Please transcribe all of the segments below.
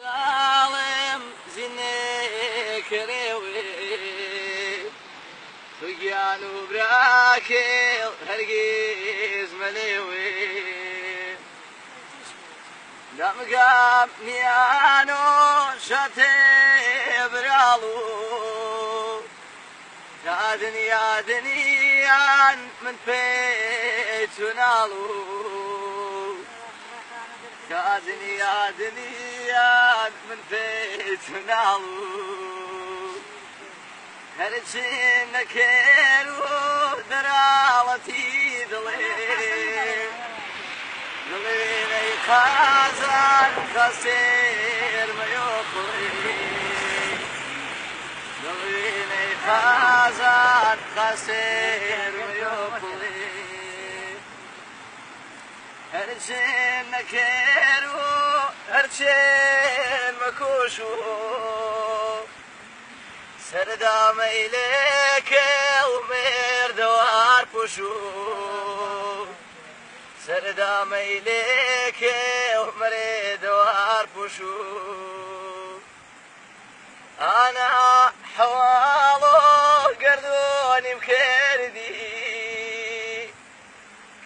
ظالم زينك ريوي تجيان وبراكل هرقيز مليوي دام قام نيانو شاتي برالو يا دنيان من بيت ونالو يا دنيان من بيت ونالو هرجين كيرو درالتي دلي دلي خازن خسير ما يخلي دلي خازن خسير ما يخلي هرجين كيرو هرجين مكوشو سردام إليك ومير دوار بوشو سردام إليك ومير دوار بوشو أنا حوالو قردوني مكردي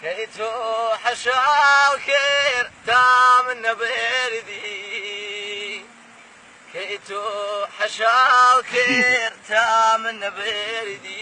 كيتو حشاو كير تام النبردي كيتو حشاو كير تام النبردي